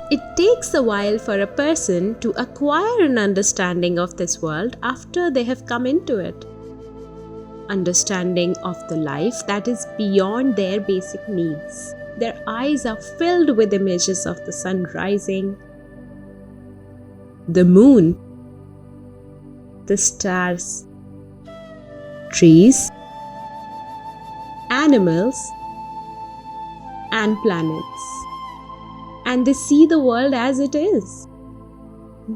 It takes a while for a person to acquire an understanding of this world after they have come into it. Understanding of the life that is beyond their basic needs. Their eyes are filled with images of the sun rising, the moon, the stars, trees, animals, and planets. And they see the world as it is.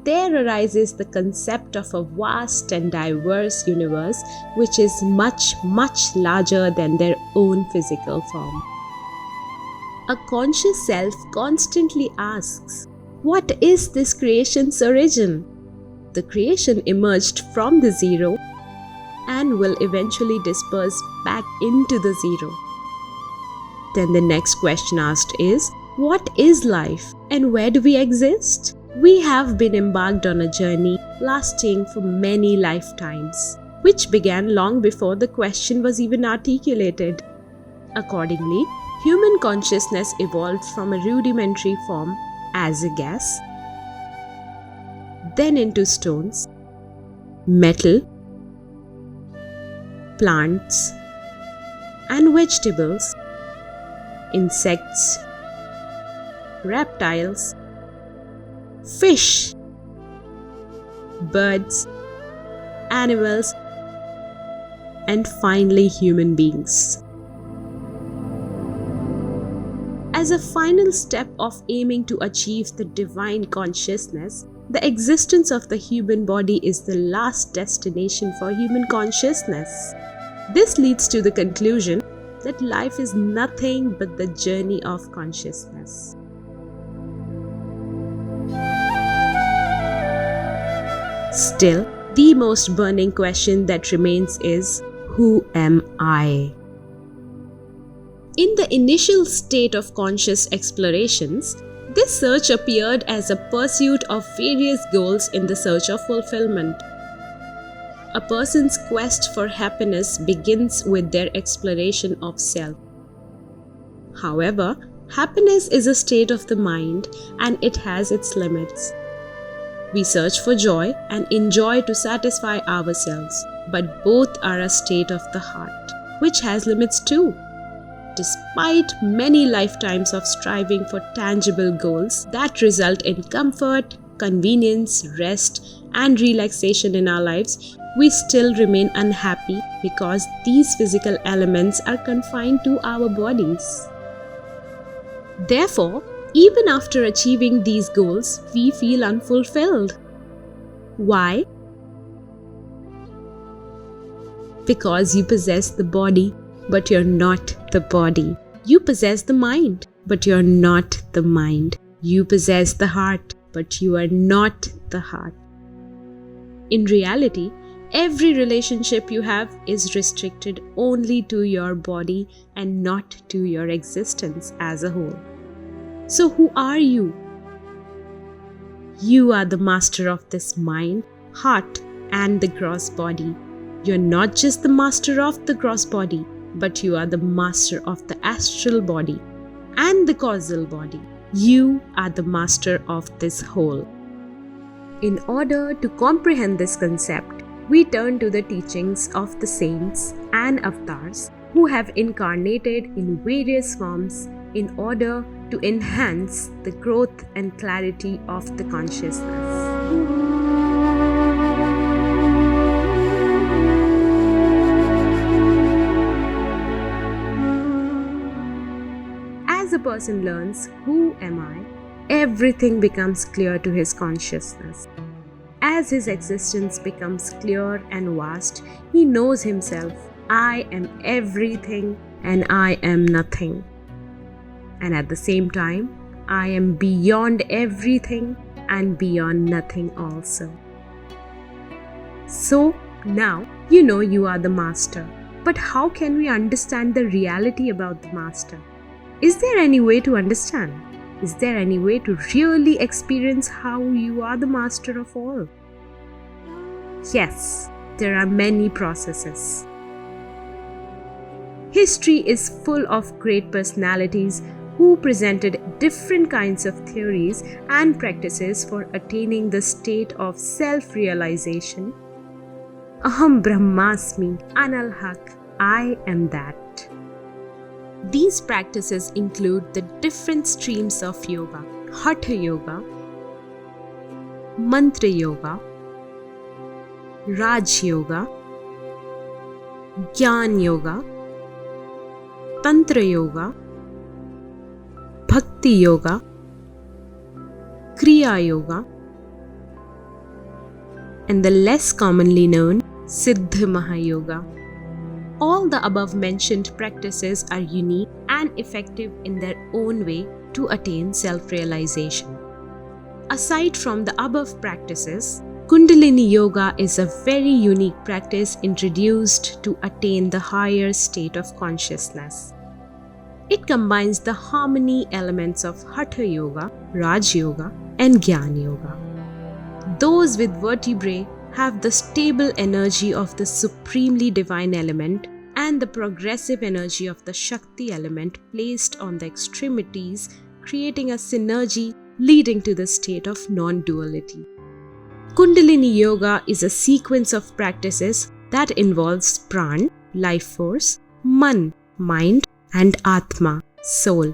There arises the concept of a vast and diverse universe which is much, much larger than their own physical form. A conscious self constantly asks, what is this creation's origin? The creation emerged from the zero and will eventually disperse back into the zero. Then the next question asked is, what is life and where do we exist? We have been embarked on a journey lasting for many lifetimes, which began long before the question was even articulated. Accordingly, human consciousness evolved from a rudimentary form as a gas, then into stones, metal, plants, and vegetables, insects, reptiles, fish, birds, animals, and finally human beings. As a final step of aiming to achieve the divine consciousness, the existence of the human body is the last destination for human consciousness. This leads to the conclusion that life is nothing but the journey of consciousness. Still, the most burning question that remains is, who am I? In the initial state of conscious explorations, this search appeared as a pursuit of various goals in the search of fulfillment. A person's quest for happiness begins with their exploration of self. However, happiness is a state of the mind and it has its limits. We search for joy and enjoy to satisfy ourselves, but both are a state of the heart, which has limits too. Despite many lifetimes of striving for tangible goals that result in comfort, convenience, rest, and relaxation in our lives, we still remain unhappy because these physical elements are confined to our bodies. Therefore, even after achieving these goals, we feel unfulfilled. Why? Because you possess the body, but you're not the body. You possess the mind, but you're not the mind. You possess the heart, but you are not the heart. In reality, every relationship you have is restricted only to your body and not to your existence as a whole. So who are you? You are the master of this mind, heart, and the gross body. You're not just the master of the gross body, but you are the master of the astral body and the causal body. You are the master of this whole. In order to comprehend this concept, we turn to the teachings of the saints and avatars who have incarnated in various forms in order to enhance the growth and clarity of the consciousness. As a person learns, who am I, everything becomes clear to his consciousness. As his existence becomes clear and vast, he knows himself. I am everything and I am nothing. And at the same time, I am beyond everything and beyond nothing also. So now you know you are the master. But how can we understand the reality about the master? Is there any way to understand? Is there any way to really experience how you are the master of all? Yes, there are many processes. History is full of great personalities who presented different kinds of theories and practices for attaining the state of self-realization. Aham Brahmasmi, Anal Haq, I am that. These practices include the different streams of yoga: Hatha Yoga, Mantra Yoga, Raj Yoga, Gyan Yoga, Tantra Yoga, Bhakti Yoga, Kriya Yoga, and the less commonly known Siddha Mahayoga. All the above mentioned practices are unique and effective in their own way to attain self-realization. Aside from the above practices, Kundalini Yoga is a very unique practice introduced to attain the higher state of consciousness. It combines the harmony elements of Hatha Yoga, Raj Yoga, and Gyan Yoga. Those with vertebrae have the stable energy of the supremely divine element and the progressive energy of the Shakti element placed on the extremities, creating a synergy leading to the state of non-duality. Kundalini Yoga is a sequence of practices that involves Pran, life force, Man, mind, and Atma, soul,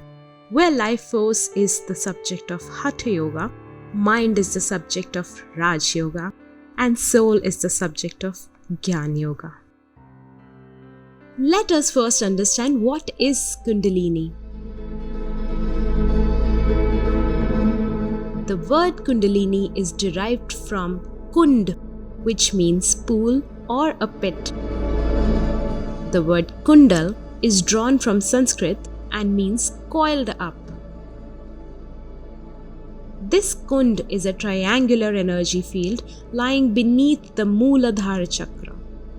where life force is the subject of Hatha Yoga, mind is the subject of Raj Yoga, and soul is the subject of Gyan Yoga. Let us first understand what is Kundalini. The word Kundalini is derived from Kund, which means pool or a pit. The word Kundal is drawn from Sanskrit and means coiled up. This Kund is a triangular energy field lying beneath the Mooladhara chakra.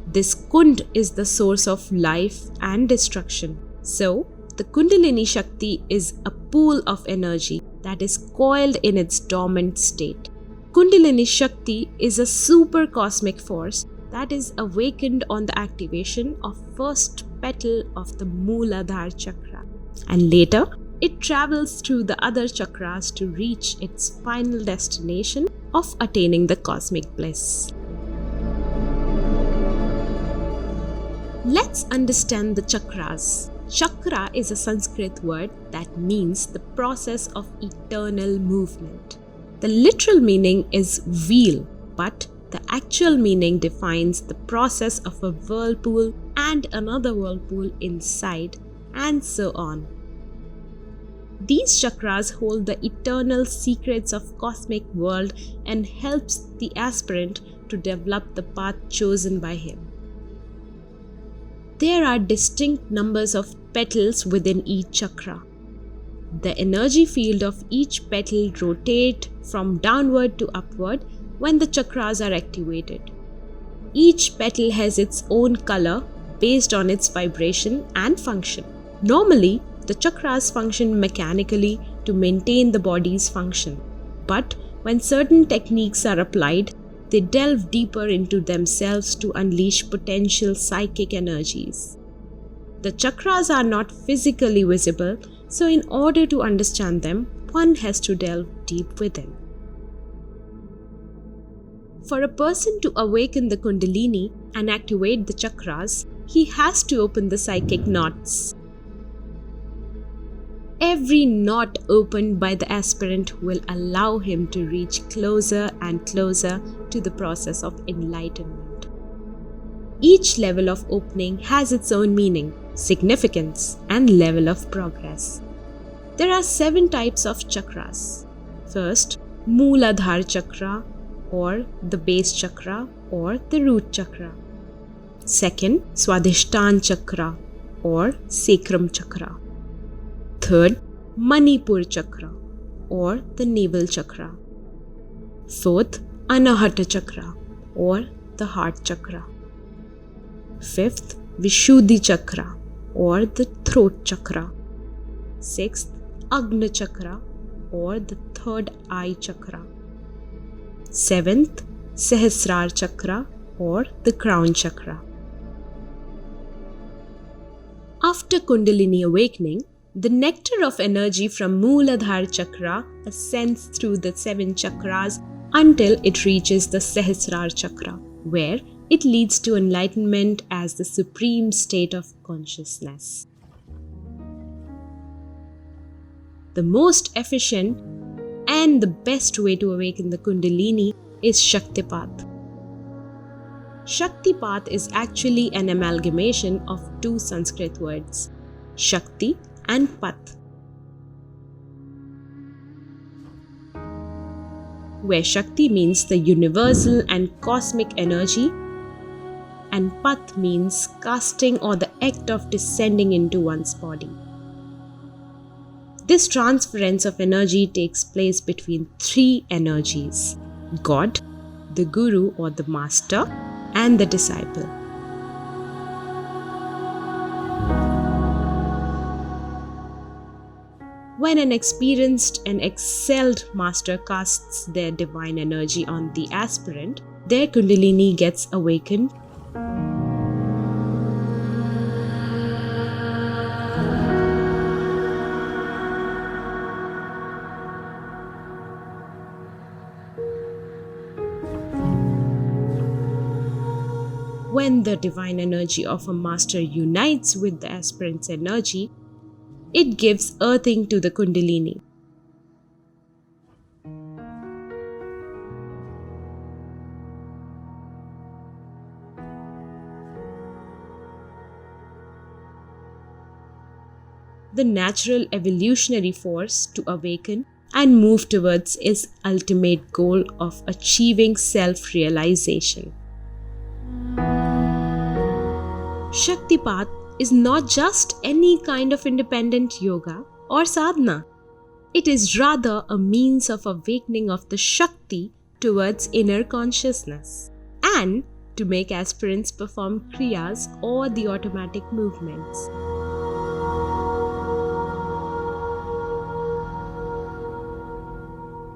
This Kund is the source of life and destruction. So, the Kundalini Shakti is a pool of energy that is coiled in its dormant state. Kundalini Shakti is a super cosmic force that is awakened on the activation of first petal of the Mooladhara chakra, and later it travels through the other chakras to reach its final destination of attaining the cosmic bliss. Let's understand the chakras. Chakra is a Sanskrit word that means the process of eternal movement. The literal meaning is wheel, but the actual meaning defines the process of a whirlpool and another whirlpool inside, and so on. These chakras hold the eternal secrets of cosmic world and helps the aspirant to develop the path chosen by him. There are distinct numbers of petals within each chakra. The energy field of each petal rotates from downward to upward when the chakras are activated. Each petal has its own color based on its vibration and function. Normally, the chakras function mechanically to maintain the body's function. But when certain techniques are applied, they delve deeper into themselves to unleash potential psychic energies. The chakras are not physically visible, so in order to understand them, one has to delve deep within. For a person to awaken the Kundalini and activate the chakras, he has to open the psychic knots. Every knot opened by the aspirant will allow him to reach closer and closer to the process of enlightenment. Each level of opening has its own meaning, significance, and level of progress. There are 7 types of chakras. First, Mooladhara chakra, or the base chakra, or the root chakra. Second, Swadhisthana chakra, or sacrum chakra. Third, Manipur chakra, or the navel chakra. Fourth, Anahata chakra, or the heart chakra. Fifth, Vishuddhi chakra, or the throat chakra. Sixth, Agna chakra, or the third eye chakra. Seventh, Sahasrar chakra, or the crown chakra. After Kundalini awakening, The nectar of energy from Mooladhara chakra ascends through the 7 chakras until it reaches the Sahasrara chakra, where it leads to enlightenment as the supreme state of consciousness. The most efficient and the best way to awaken the kundalini is shaktipat. Shaktipat is actually an amalgamation of 2 Sanskrit words, Shakti and Pat, where Shakti means the universal and cosmic energy and Pat means casting or the act of descending into one's body. This transference of energy takes place between 3 energies: God, the Guru or the Master, and the disciple. When an experienced and excelled master casts their divine energy on the aspirant, their kundalini gets awakened. When the divine energy of a master unites with the aspirant's energy, it gives earthing to the kundalini. The natural evolutionary force to awaken and move towards its ultimate goal of achieving self-realization. Shaktipat is not just any kind of independent yoga or sadhana. It is rather a means of awakening of the Shakti towards inner consciousness and to make aspirants perform kriyas or the automatic movements.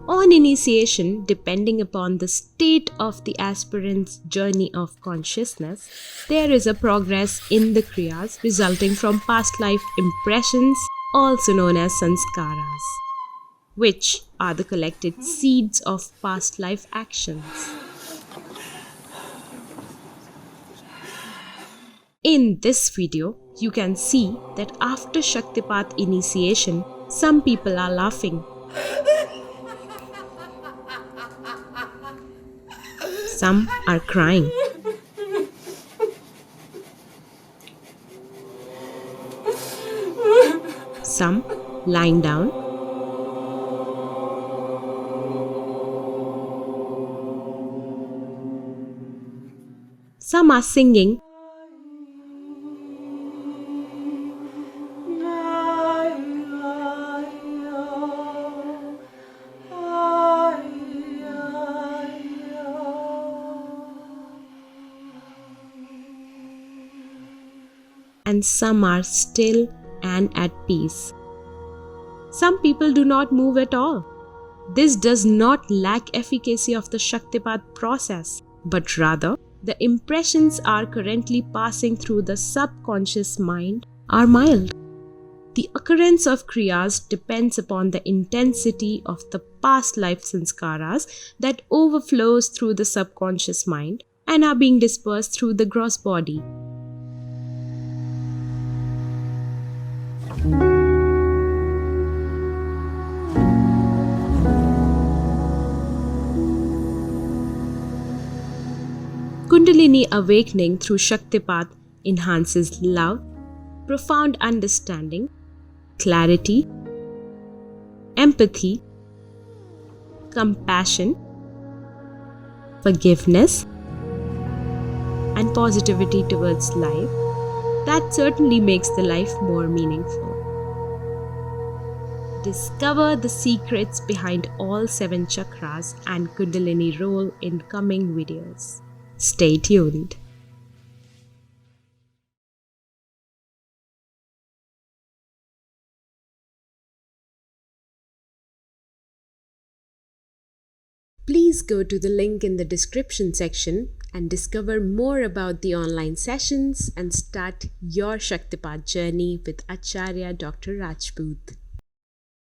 On initiation, depending upon the state of the aspirant's journey of consciousness, there is a progress in the kriyas resulting from past life impressions, also known as sanskaras, which are the collected seeds of past life actions. In this video, you can see that after Shaktipat initiation, some people are laughing. Some are crying. Some lying down. Some are singing. And some are still and at peace. Some people do not move at all. This does not lack efficacy of the Shaktipat process, but rather the impressions are currently passing through the subconscious mind are mild. The occurrence of kriyas depends upon the intensity of the past life sanskaras that overflows through the subconscious mind and are being dispersed through the gross body. Kundalini awakening through Shaktipat enhances love, profound understanding, clarity, empathy, compassion, forgiveness, and positivity towards life. That certainly makes the life more meaningful. Discover the secrets behind all 7 chakras and Kundalini role in coming videos. Stay tuned. Please go to the link in the description section and discover more about the online sessions and start your Shaktipat journey with Acharya Dr. Rajput.